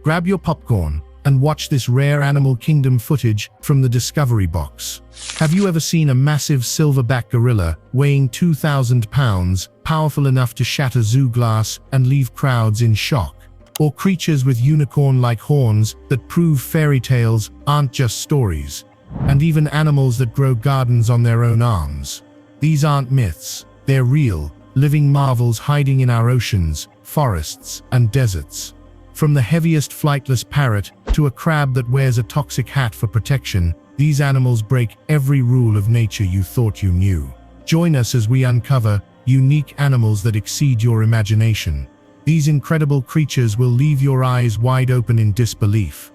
Grab your popcorn and watch this rare animal kingdom footage from the Discovery Box. Have you ever seen a massive silverback gorilla weighing 2,000 pounds, powerful enough to shatter zoo glass and leave crowds in shock? Or creatures with unicorn-like horns that prove fairy tales aren't just stories? And even animals that grow gardens on their own arms. These aren't myths, they're real, living marvels hiding in our oceans, forests, and deserts. From the heaviest flightless parrot to a crab that wears a toxic hat for protection, these animals break every rule of nature you thought you knew. Join us as we uncover unique animals that exceed your imagination. These incredible creatures will leave your eyes wide open in disbelief.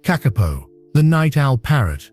Kakapo, the night owl parrot.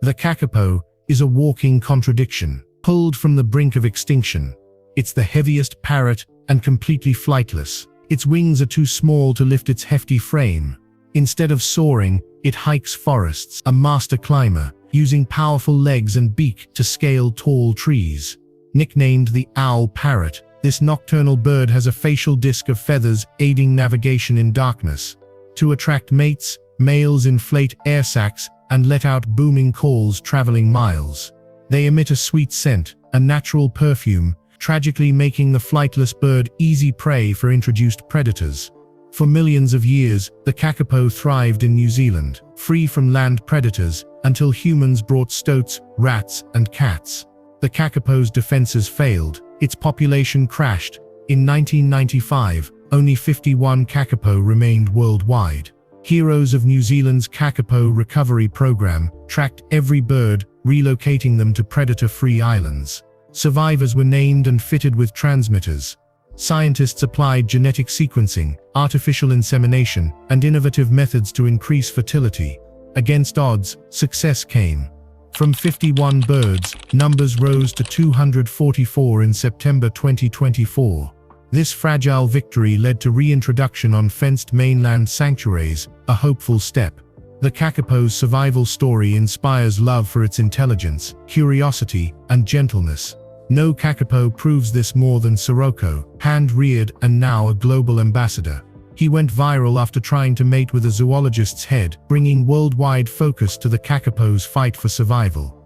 The kakapo is a walking contradiction, pulled from the brink of extinction. It's the heaviest parrot and completely flightless. Its wings are too small to lift its hefty frame. Instead of soaring, it hikes forests, a master climber, using powerful legs and beak to scale tall trees. Nicknamed the owl parrot, this nocturnal bird has a facial disc of feathers aiding navigation in darkness. To attract mates, males inflate air sacs and let out booming calls traveling miles. They emit a sweet scent, a natural perfume, tragically making the flightless bird easy prey for introduced predators. For millions of years, the kakapo thrived in New Zealand, free from land predators, until humans brought stoats, rats, and cats. The kakapo's defenses failed, its population crashed. In 1995, only 51 kakapo remained worldwide. Heroes of New Zealand's Kakapo recovery program tracked every bird, relocating them to predator-free islands. Survivors were named and fitted with transmitters. Scientists applied genetic sequencing, artificial insemination, and innovative methods to increase fertility. Against odds, success came. From 51 birds, numbers rose to 244 in September 2024. This fragile victory led to reintroduction on fenced mainland sanctuaries, a hopeful step. The kakapo's survival story inspires love for its intelligence, curiosity, and gentleness. No kakapo proves this more than Sirocco, hand-reared and now a global ambassador. He went viral after trying to mate with a zoologist's head, bringing worldwide focus to the kakapo's fight for survival.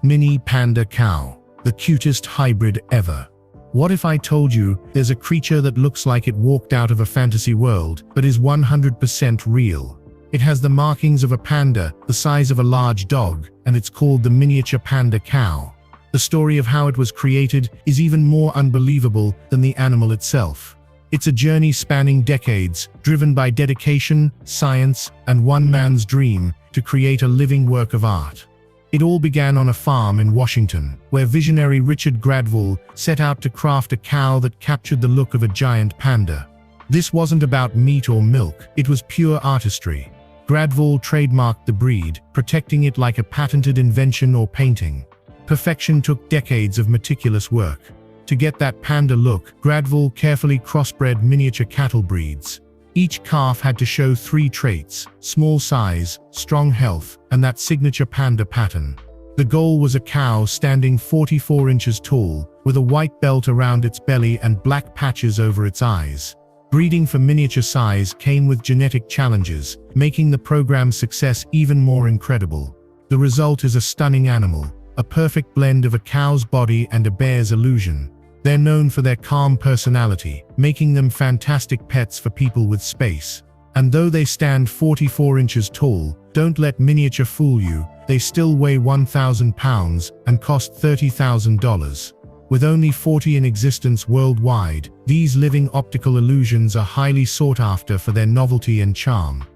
Mini Panda Cow, the cutest hybrid ever. What if I told you there's a creature that looks like it walked out of a fantasy world, but is 100% real? It has the markings of a panda, the size of a large dog, and it's called the miniature Panda Cow. The story of how it was created is even more unbelievable than the animal itself. It's a journey spanning decades, driven by dedication, science, and one man's dream to create a living work of art. It all began on a farm in Washington, where visionary Richard Gradwell set out to craft a cow that captured the look of a giant panda. This wasn't about meat or milk, it was pure artistry. Gradwell trademarked the breed, protecting it like a patented invention or painting. Perfection took decades of meticulous work. To get that panda look, Gradwell carefully crossbred miniature cattle breeds. Each calf had to show 3 traits: small size, strong health, and that signature panda pattern. The goal was a cow standing 44 inches tall, with a white belt around its belly and black patches over its eyes. Breeding for miniature size came with genetic challenges, making the program's success even more incredible. The result is a stunning animal, a perfect blend of a cow's body and a bear's illusion. They're known for their calm personality, making them fantastic pets for people with space. And though they stand 44 inches tall, don't let miniature fool you, they still weigh 1,000 pounds and cost $30,000. With only 40 in existence worldwide, these living optical illusions are highly sought after for their novelty and charm.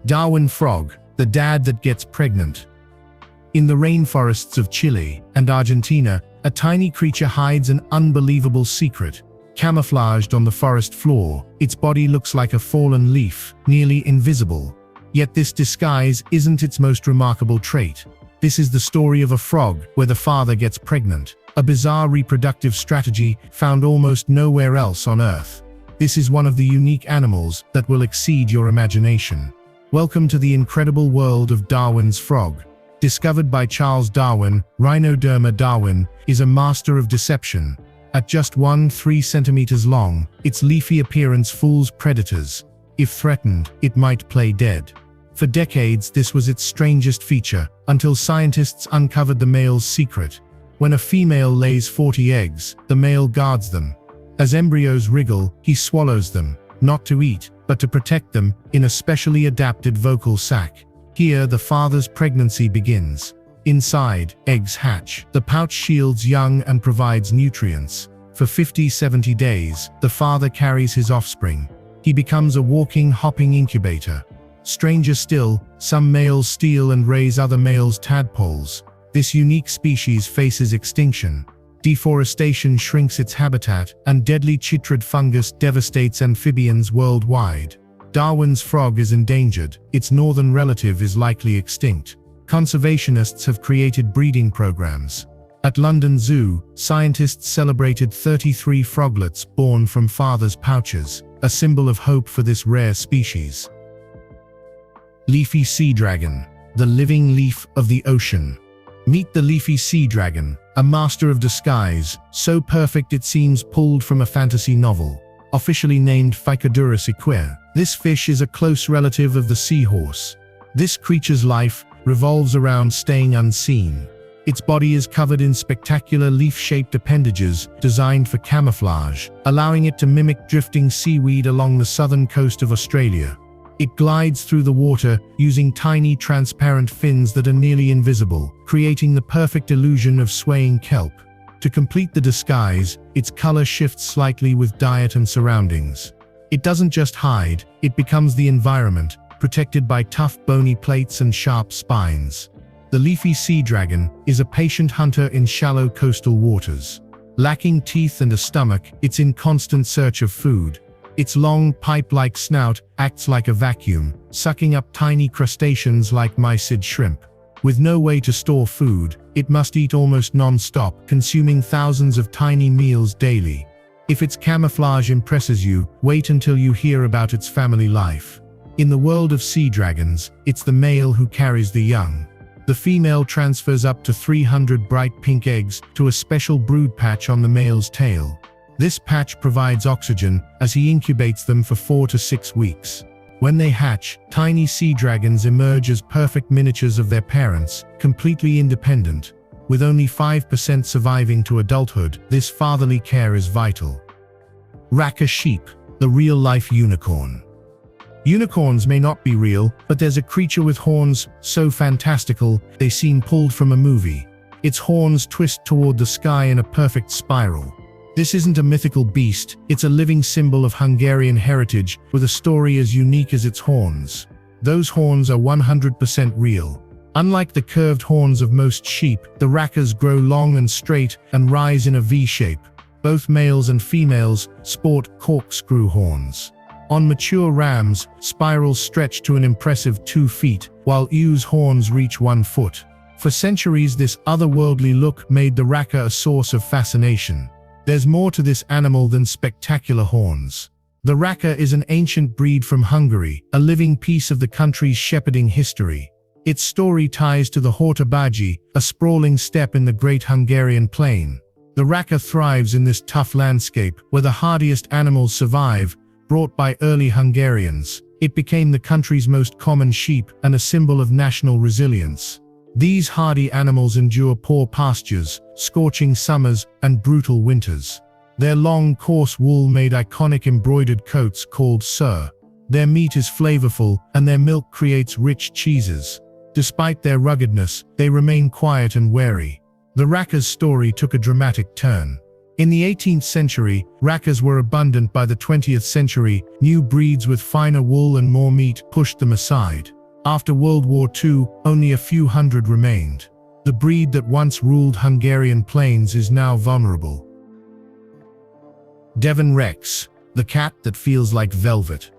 Darwin frog, the dad that gets pregnant. In the rainforests of Chile and Argentina, a tiny creature hides an unbelievable secret. Camouflaged on the forest floor, its body looks like a fallen leaf, nearly invisible. Yet this disguise isn't its most remarkable trait. This is the story of a frog where the father gets pregnant, a bizarre reproductive strategy found almost nowhere else on Earth. This is one of the unique animals that will exceed your imagination. Welcome to the incredible world of Darwin's frog. Discovered by Charles Darwin, Rhinoderma darwin is a master of deception. At just 3 centimeters long, its leafy appearance fools predators. If threatened, it might play dead. For decades, this was its strangest feature, until scientists uncovered the male's secret. When a female lays 40 eggs, the male guards them. As embryos wriggle, he swallows them, not to eat, but to protect them, in a specially adapted vocal sac. Here, the father's pregnancy begins. Inside, eggs hatch. The pouch shields young and provides nutrients. For 50-70 days, the father carries his offspring. He becomes a walking, hopping incubator. Stranger still, some males steal and raise other males' tadpoles. This unique species faces extinction. Deforestation shrinks its habitat, and deadly chytrid fungus devastates amphibians worldwide. Darwin's frog is endangered. Its northern relative is likely extinct. Conservationists have created breeding programs. At London Zoo, scientists celebrated 33 froglets born from fathers' pouches, a symbol of hope for this rare species. Leafy Sea Dragon, the living leaf of the ocean. Meet the Leafy Sea Dragon, a master of disguise, so perfect it seems pulled from a fantasy novel. Officially named Phycodurus equer, this fish is a close relative of the seahorse. This creature's life revolves around staying unseen. Its body is covered in spectacular leaf-shaped appendages designed for camouflage, allowing it to mimic drifting seaweed along the southern coast of Australia. It glides through the water using tiny transparent fins that are nearly invisible, creating the perfect illusion of swaying kelp. To complete the disguise, its color shifts slightly with diet and surroundings. It doesn't just hide, it becomes the environment, protected by tough bony plates and sharp spines. The Leafy Sea Dragon is a patient hunter in shallow coastal waters. Lacking teeth and a stomach, it's in constant search of food. Its long, pipe-like snout acts like a vacuum, sucking up tiny crustaceans like mysid shrimp. With no way to store food, it must eat almost non-stop, consuming thousands of tiny meals daily. If its camouflage impresses you, wait until you hear about its family life. In the world of sea dragons, it's the male who carries the young. The female transfers up to 300 bright pink eggs to a special brood patch on the male's tail. This patch provides oxygen as he incubates them for 4 to 6 weeks. When they hatch, tiny sea dragons emerge as perfect miniatures of their parents, completely independent. With only 5% surviving to adulthood, this fatherly care is vital. Racka Sheep, the real-life unicorn. Unicorns may not be real, but there's a creature with horns so fantastical they seem pulled from a movie. Its horns twist toward the sky in a perfect spiral. This isn't a mythical beast, it's a living symbol of Hungarian heritage with a story as unique as its horns. Those horns are 100% real. Unlike the curved horns of most sheep, the rackas grow long and straight and rise in a V shape. Both males and females sport corkscrew horns. On mature rams, spirals stretch to an impressive 2 feet, while ewes' horns reach 1 foot. For centuries, this otherworldly look made the racka a source of fascination. There's more to this animal than spectacular horns. The racka is an ancient breed from Hungary, a living piece of the country's shepherding history. Its story ties to the Hortobágy, a sprawling steppe in the Great Hungarian Plain. The racka thrives in this tough landscape, where the hardiest animals survive. Brought by early Hungarians, it became the country's most common sheep and a symbol of national resilience. These hardy animals endure poor pastures, scorching summers, and brutal winters. Their long, coarse wool made iconic embroidered coats called sur. Their meat is flavorful, and their milk creates rich cheeses. Despite their ruggedness, they remain quiet and wary. The racka's story took a dramatic turn. In the 18th century, rackas were abundant. By the 20th century, new breeds with finer wool and more meat pushed them aside. After World War II, only a few hundred remained. The breed that once ruled Hungarian plains is now vulnerable. Devon Rex, the cat that feels like velvet.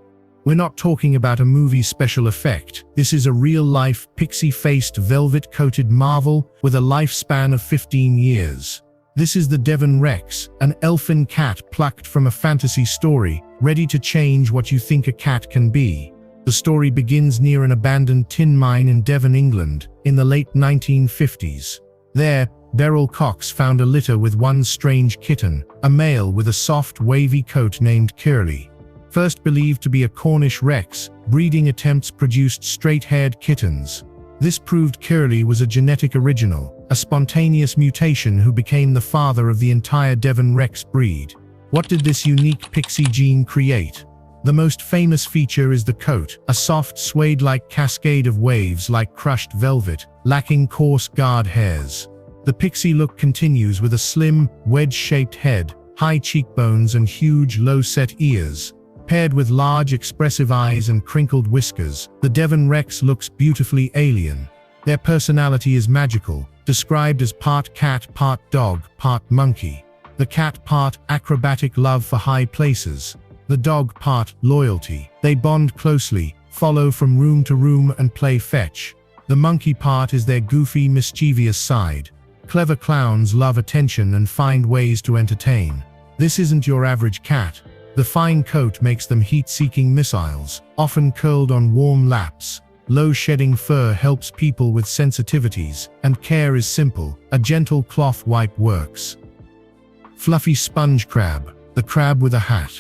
We're not talking about a movie special effect. This is a real-life, pixie-faced, velvet-coated marvel with a lifespan of 15 years. This is the Devon Rex, an elfin cat plucked from a fantasy story, ready to change what you think a cat can be. The story begins near an abandoned tin mine in Devon, England, in the late 1950s. There, Beryl Cox found a litter with one strange kitten, a male with a soft, wavy coat named Curly. First believed to be a Cornish Rex, breeding attempts produced straight-haired kittens. This proved Curly was a genetic original, a spontaneous mutation who became the father of the entire Devon Rex breed. What did this unique pixie gene create? The most famous feature is the coat, a soft suede-like cascade of waves like crushed velvet, lacking coarse guard hairs. The pixie look continues with a slim, wedge-shaped head, high cheekbones and huge, low-set ears. Paired with large, expressive eyes and crinkled whiskers, the Devon Rex looks beautifully alien. Their personality is magical, described as part cat, part dog, part monkey. The cat part acrobatic love for high places. The dog part loyalty. They bond closely, follow from room to room and play fetch. The monkey part is their goofy, mischievous side. Clever clowns love attention and find ways to entertain. This isn't your average cat. The fine coat makes them heat-seeking missiles, often curled on warm laps. Low-shedding fur helps people with sensitivities, and care is simple. A gentle cloth wipe works. Fluffy sponge crab, the crab with a hat.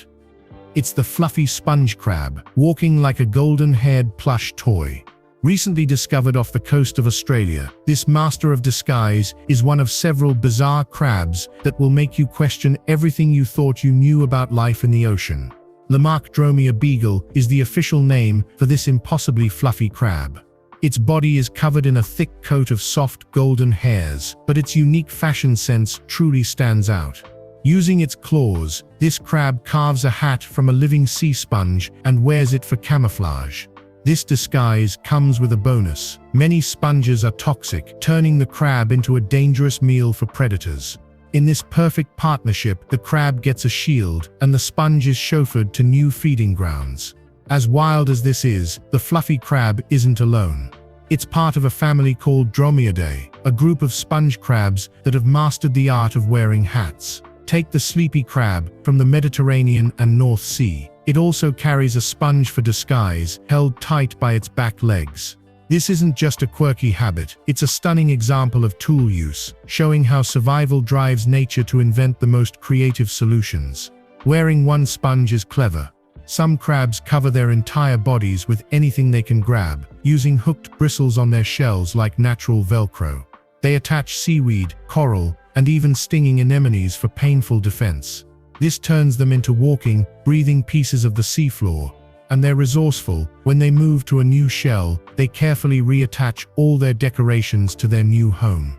It's the fluffy sponge crab, walking like a golden-haired plush toy. Recently discovered off the coast of Australia, this master of disguise is one of several bizarre crabs that will make you question everything you thought you knew about life in the ocean. Lamarckdromia beagle is the official name for this impossibly fluffy crab. Its body is covered in a thick coat of soft golden hairs, but its unique fashion sense truly stands out. Using its claws, this crab carves a hat from a living sea sponge and wears it for camouflage. This disguise comes with a bonus. Many sponges are toxic, turning the crab into a dangerous meal for predators. In this perfect partnership, the crab gets a shield, and the sponge is chauffeured to new feeding grounds. As wild as this is, the fluffy crab isn't alone. It's part of a family called Dromaeoidae, a group of sponge crabs that have mastered the art of wearing hats. Take the sleepy crab from the Mediterranean and North Sea. It also carries a sponge for disguise, held tight by its back legs. This isn't just a quirky habit, it's a stunning example of tool use, showing how survival drives nature to invent the most creative solutions. Wearing one sponge is clever. Some crabs cover their entire bodies with anything they can grab, using hooked bristles on their shells like natural Velcro. They attach seaweed, coral, and even stinging anemones for painful defense. This turns them into walking, breathing pieces of the seafloor. And they're resourceful. When they move to a new shell, they carefully reattach all their decorations to their new home.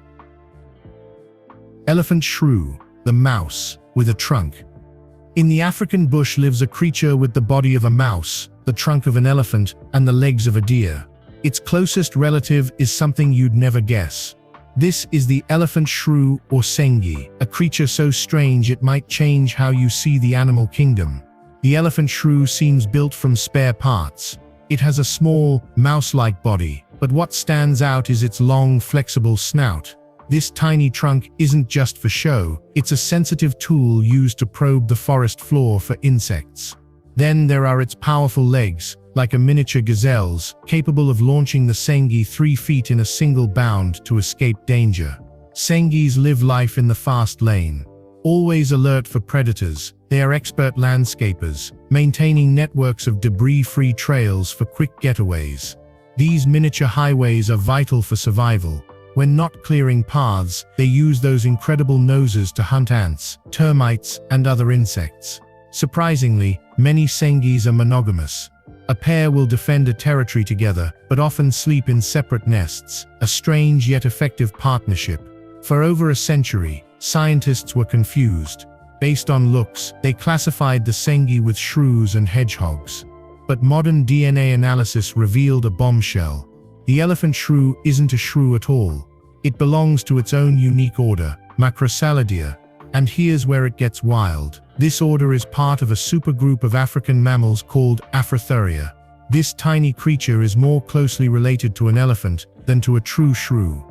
Elephant shrew, the mouse, with a trunk. In the African bush lives a creature with the body of a mouse, the trunk of an elephant, and the legs of a deer. Its closest relative is something you'd never guess. This is the elephant shrew or sengi, a creature so strange it might change how you see the animal kingdom. The elephant shrew seems built from spare parts. It has a small, mouse-like body, but what stands out is its long, flexible snout. This tiny trunk isn't just for show, it's a sensitive tool used to probe the forest floor for insects. Then there are its powerful legs, like a miniature gazelle's, capable of launching the sengi 3 feet in a single bound to escape danger. Sengis live life in the fast lane. Always alert for predators, they are expert landscapers, maintaining networks of debris-free trails for quick getaways. These miniature highways are vital for survival. When not clearing paths, they use those incredible noses to hunt ants, termites, and other insects. Surprisingly, many sengis are monogamous. A pair will defend a territory together, but often sleep in separate nests, a strange yet effective partnership. For over a century, scientists were confused. Based on looks, they classified the sengi with shrews and hedgehogs. But modern DNA analysis revealed a bombshell. The elephant shrew isn't a shrew at all. It belongs to its own unique order, Macrocelidae. And here's where it gets wild. This order is part of a supergroup of African mammals called Afrotheria. This tiny creature is more closely related to an elephant than to a true shrew.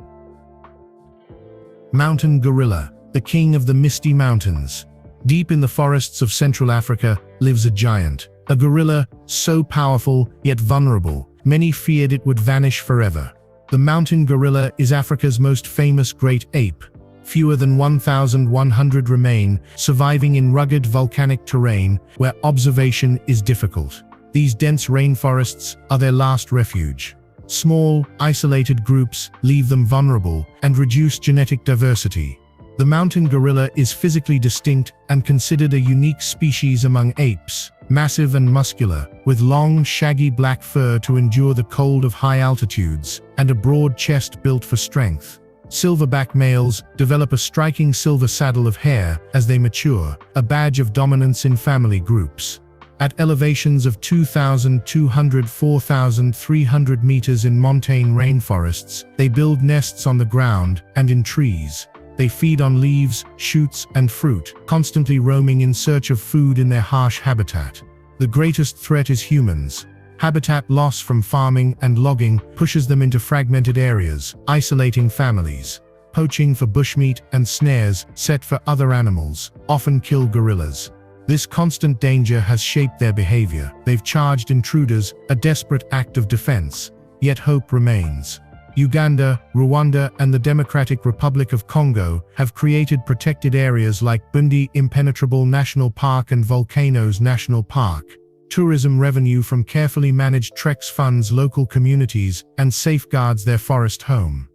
Mountain gorilla, the king of the misty mountains. Deep in the forests of Central Africa lives a giant. A gorilla so powerful yet vulnerable, many feared it would vanish forever. The mountain gorilla is Africa's most famous great ape. Fewer than 1,100 remain, surviving in rugged volcanic terrain where observation is difficult. These dense rainforests are their last refuge. Small, isolated groups leave them vulnerable and reduce genetic diversity. The mountain gorilla is physically distinct and considered a unique species among apes, massive and muscular, with long, shaggy black fur to endure the cold of high altitudes, and a broad chest built for strength. Silverback males develop a striking silver saddle of hair as they mature, a badge of dominance in family groups. At elevations of 2,200–4,300 meters in montane rainforests, they build nests on the ground and in trees. They feed on leaves, shoots, and fruit, constantly roaming in search of food in their harsh habitat. The greatest threat is humans. Habitat loss from farming and logging pushes them into fragmented areas, isolating families. Poaching for bushmeat and snares set for other animals often kill gorillas. This constant danger has shaped their behavior. They've charged intruders, a desperate act of defense. Yet hope remains. Uganda, Rwanda, and the Democratic Republic of Congo have created protected areas like Bundi Impenetrable National Park and Volcanoes National Park. Tourism revenue from carefully managed treks funds local communities and safeguards their forest home.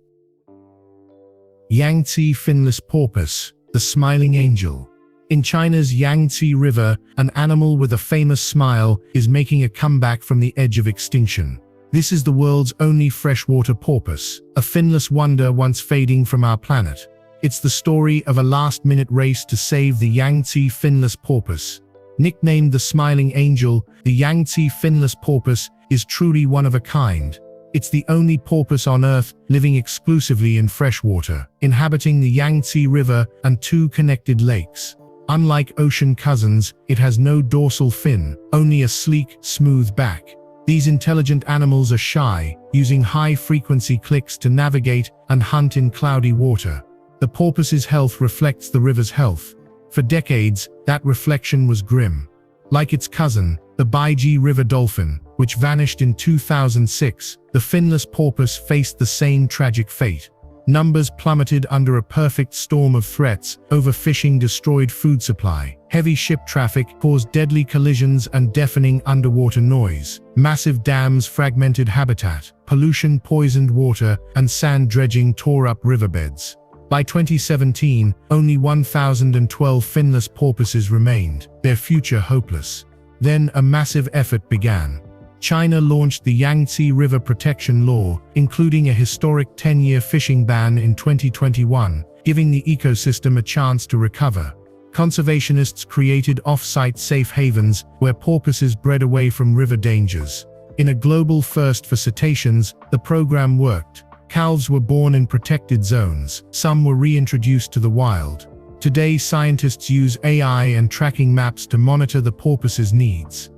Yangtze Finless Porpoise, the smiling angel. In China's Yangtze River, an animal with a famous smile is making a comeback from the edge of extinction. This is the world's only freshwater porpoise, a finless wonder once fading from our planet. It's the story of a last-minute race to save the Yangtze finless porpoise. Nicknamed the Smiling Angel, the Yangtze finless porpoise is truly one of a kind. It's the only porpoise on Earth living exclusively in freshwater, inhabiting the Yangtze River and two connected lakes. Unlike ocean cousins, it has no dorsal fin, only a sleek, smooth back. These intelligent animals are shy, using high-frequency clicks to navigate and hunt in cloudy water. The porpoise's health reflects the river's health. For decades, that reflection was grim. Like its cousin, the Baiji River dolphin, which vanished in 2006, the finless porpoise faced the same tragic fate. Numbers plummeted under a perfect storm of threats. Overfishing destroyed food supply. Heavy ship traffic caused deadly collisions and deafening underwater noise. Massive dams fragmented habitat. Pollution poisoned water, and sand dredging tore up riverbeds. By 2017, only 1,012 finless porpoises remained, their future hopeless. Then a massive effort began. China launched the Yangtze River Protection Law, including a historic 10-year fishing ban in 2021, giving the ecosystem a chance to recover. Conservationists created off-site safe havens where porpoises bred away from river dangers. In a global first for cetaceans, the program worked. Calves were born in protected zones, some were reintroduced to the wild. Today, scientists use AI and tracking maps to monitor the porpoise's needs.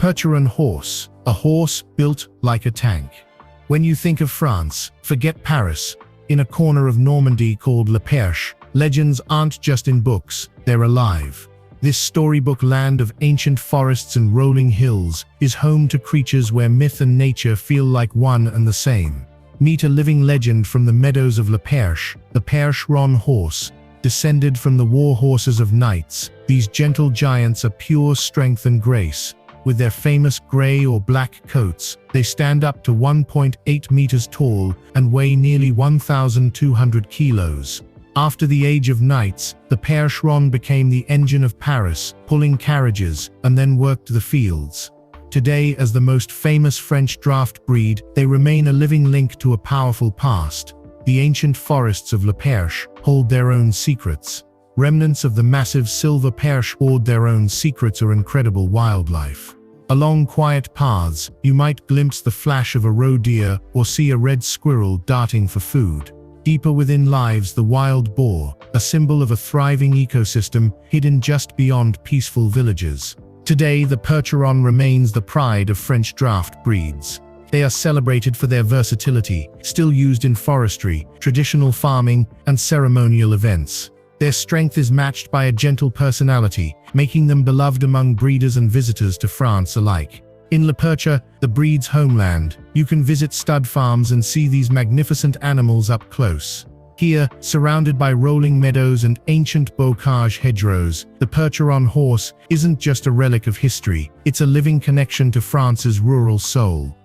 Percheron Horse, a horse built like a tank. When you think of France, forget Paris. In a corner of Normandy called Le Perche, legends aren't just in books, they're alive. This storybook land of ancient forests and rolling hills is home to creatures where myth and nature feel like one and the same. Meet a living legend from the meadows of Le Perche, the Percheron Horse. Descended from the war horses of knights, these gentle giants are pure strength and grace. With their famous gray or black coats, they stand up to 1.8 meters tall and weigh nearly 1,200 kilos. After the age of knights, the Percheron became the engine of Paris, pulling carriages, and then worked the fields. Today, as the most famous French draft breed, they remain a living link to a powerful past. The ancient forests of Le Perche hold their own secrets. Remnants of the massive silver perche hoard their own secrets or incredible wildlife. Along quiet paths, you might glimpse the flash of a roe deer or see a red squirrel darting for food. Deeper within lives the wild boar, a symbol of a thriving ecosystem hidden just beyond peaceful villages. Today, the Percheron remains the pride of French draft breeds. They are celebrated for their versatility, still used in forestry, traditional farming, and ceremonial events. Their strength is matched by a gentle personality, making them beloved among breeders and visitors to France alike. In Le Perche, the breed's homeland, you can visit stud farms and see these magnificent animals up close. Here, surrounded by rolling meadows and ancient bocage hedgerows, the Percheron horse isn't just a relic of history, it's a living connection to France's rural soul.